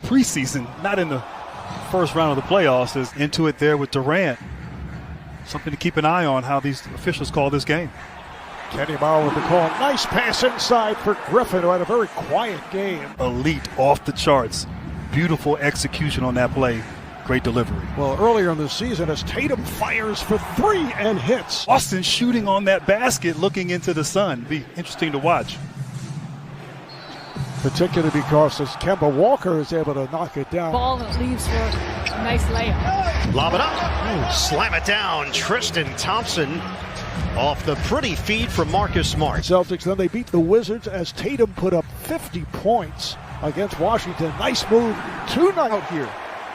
preseason, not in the first round of the playoffs. Is into it there with Durant. Something to keep an eye on how these officials call this game. Kenny Mauer with the call. Nice pass inside for Griffin, who had a very quiet game. Elite, off the charts. Beautiful execution on that play. Great delivery. Well, earlier in the season, as Tatum fires for three and hits. Boston shooting on that basket, looking into the sun. Be interesting to watch. Particularly because as Kemba Walker is able to knock it down. Ball that leaves for a nice layup. Lob it up. Slam it down. Tristan Thompson off the pretty feed from Marcus Smart. Celtics, then they beat the Wizards as Tatum put up 50 points against Washington. Nice move tonight out here.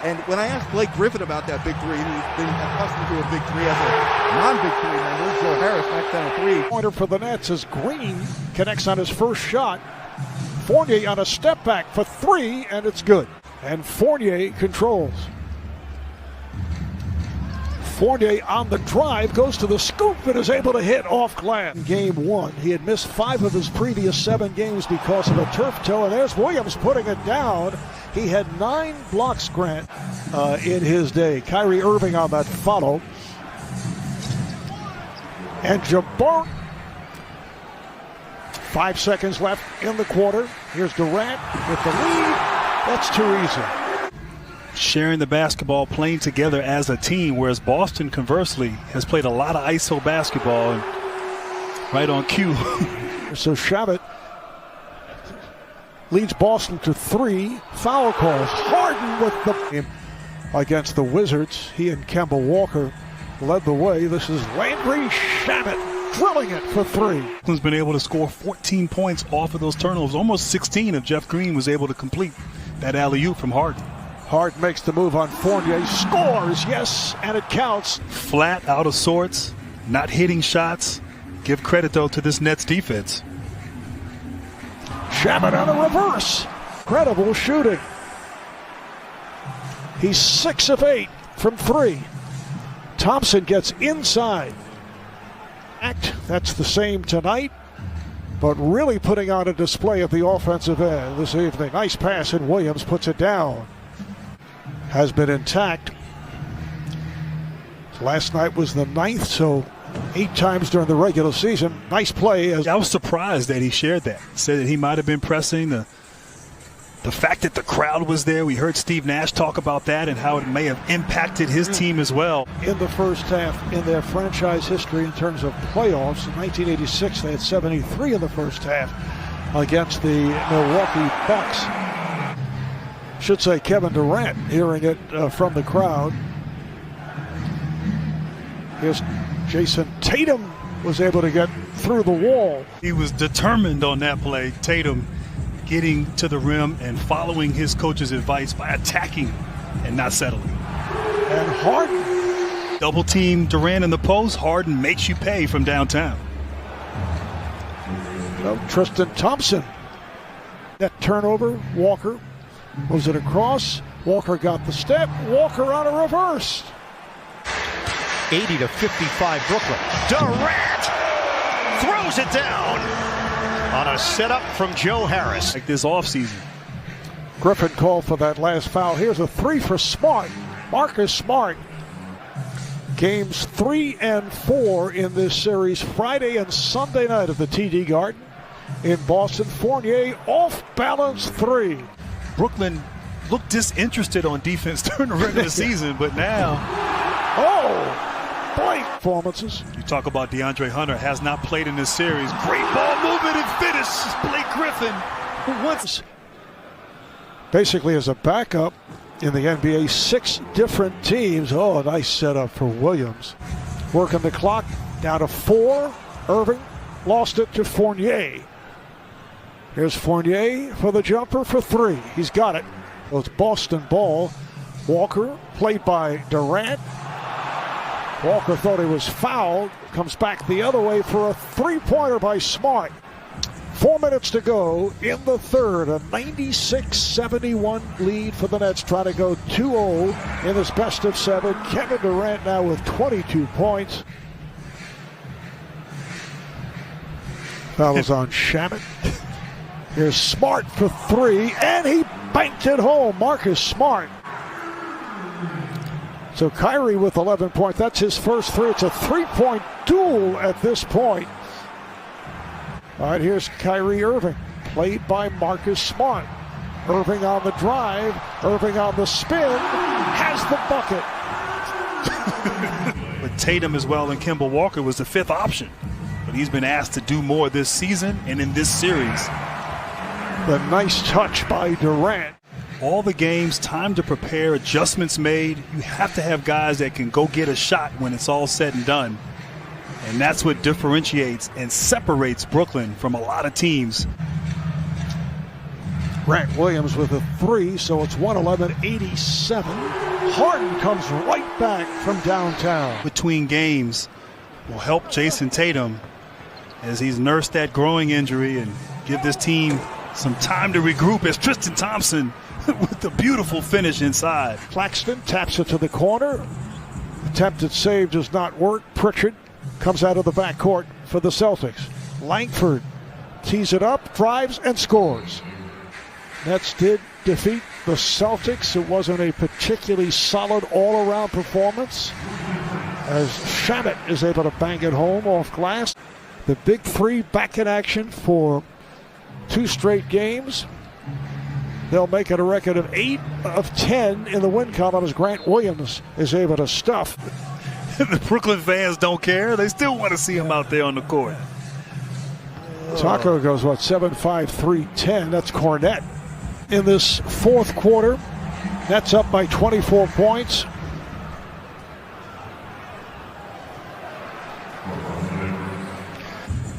And when I asked Blake Griffin about that big three, he's been accustomed to a big three as a non-big three member. Joe Harris knocks down a three-pointer for the Nets as Green connects on his first shot. Fournier on a step back for three, and it's good. And Fournier controls. Fournier on the drive, goes to the scoop and is able to hit off glass. In game one, he had missed 5 of his previous 7 games because of a turf toe, and there's Williams putting it down. He had 9 blocks, Grant, in his day. Kyrie Irving on that follow. And Jabbar. 5 seconds left in the quarter. Here's Durant with the lead. That's too easy. Sharing the basketball, playing together as a team, whereas Boston, conversely, has played a lot of ISO basketball and right on cue. So Shabbat leads Boston to 3 foul calls. Harden with the game against the Wizards. He and Kemba Walker led the way. This is Landry Shamet drilling it for 3. Brooklyn's been able to score 14 points off of those turnovers. Almost 16 if Jeff Green was able to complete that alley-oop from Harden. Harden makes the move on Fournier, scores, yes, and it counts. Flat, out of sorts, not hitting shots. Give credit, though, to this Nets defense. Shamet on a reverse. Incredible shooting. He's 6 of 8 from 3. Thompson gets inside. That's the same tonight, but really putting on a display at the offensive end this evening. Nice pass, and Williams puts it down. Has been intact. Last night was the 9th, so 8 times during the regular season. Nice play. I was surprised that he shared that. Said that he might have been pressing. The fact that the crowd was there, we heard Steve Nash talk about that and how it may have impacted his team as well. In the first half, in their franchise history in terms of playoffs, in 1986 they had 73 in the first half against the Milwaukee Bucks. Should say Kevin Durant hearing it from the crowd. Here's Jason Tatum was able to get through the wall. He was determined on that play. Tatum getting to the rim and following his coach's advice by attacking and not settling. And Harden. Double team Durant in the post. Harden makes you pay from downtown. Tristan Thompson. That turnover, Walker moves it across. Walker got the step. Walker on a reverse. 80-55 Brooklyn. Durant throws it down on a setup from Joe Harris. Like this offseason. Griffin called for that last foul. Here's a 3 for Smart. Marcus Smart. Games 3 and 4 in this series, Friday and Sunday night at the TD Garden in Boston. Fournier off balance 3. Brooklyn looked disinterested on defense during the regular season, but now. Blank performances. You talk about DeAndre Hunter has not played in this series. Great ball movement and finish. Blake Griffin, who once basically as a backup in the NBA, 6 different teams. Oh, a nice setup for Williams. Working the clock down to 4. Irving lost it to Fournier. Here's Fournier for the jumper for 3. He's got it. Well, it's Boston ball. Walker played by Durant. Walker thought he was fouled. Comes back the other way for a 3-pointer by Smart. 4 minutes to go in the third. A 96-71 lead for the Nets, trying to go 2-0 in this best of 7. Kevin Durant now with 22 points. Foul is on Shamet. Here's Smart for 3, and he banked it home. Marcus Smart. So Kyrie with 11 points. That's his first three. It's a three-point duel at this point. All right, here's Kyrie Irving, played by Marcus Smart. Irving on the drive. Irving on the spin. Has the bucket. But Tatum as well and Kemba Walker was the fifth option. But he's been asked to do more this season and in this series. The nice touch by Durant. All the games, time to prepare, adjustments made. You have to have guys that can go get a shot when it's all said and done. And that's what differentiates and separates Brooklyn from a lot of teams. Grant Williams with a three, so it's 111-87. Harden comes right back from downtown. Between games will help Jason Tatum as he's nursed that growing injury and give this team some time to regroup as Tristan Thompson with the beautiful finish inside. Claxton taps it to the corner. Attempted save does not work. Pritchard comes out of the backcourt for the Celtics. Langford tees it up, drives, and scores. Nets did defeat the Celtics. It wasn't a particularly solid all-around performance as Shamet is able to bang it home off glass. The big three back in action for 2 straight games. They'll make it a record of 8 of 10 in the win column as Grant Williams is able to stuff. The Brooklyn fans don't care. They still want to see him out there on the court. Taco goes, 7-5, 3-10. That's Cornette. In this fourth quarter, Nets up by 24 points.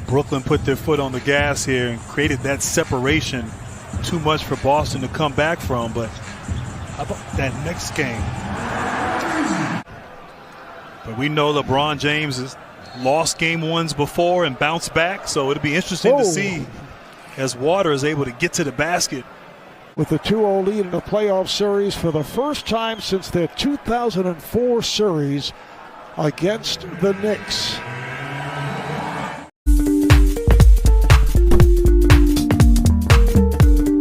Brooklyn put their foot on the gas here and created that separation. Too much for Boston to come back from, but how about that next game? But we know LeBron James has lost game ones before and bounced back, so it'll be interesting to see as Water is able to get to the basket. With the 2-0 lead in the playoff series for the first time since their 2004 series against the Knicks.